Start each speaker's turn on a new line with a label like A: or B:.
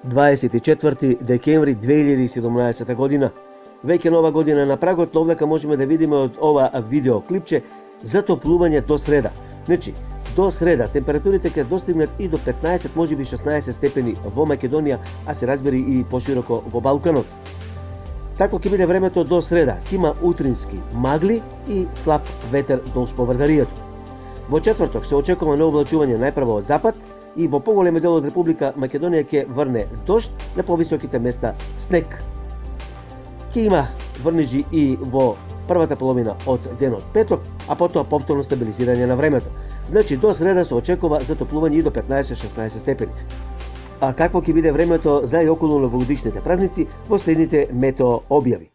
A: 24 декември 2017 година. Веќе нова година на прагот, но овдека можеме да видиме од ова видеоклипче затоплување до среда. Значи, до среда температурите ќе достигнат и до 15, можеби 16 степени во Македонија, а се разбери и пошироко во Балканот. Такво ќе биде времето до среда. Ќе има утрински магли и слаб ветер долж по Вардаријето. Во четврток се очекува необлачување најпрво од запад и во поголем дел од Република Македонија ќе врне дожд, на повисоките места снег. Ќе има врнежи и во првата половина од денот петок, а потоа повторно стабилизирање на времето. Значи до среда се очекува затоплување и до 15-16 степени. А какво ќе биде времето за и околу новогодишните празници во следните метео објави?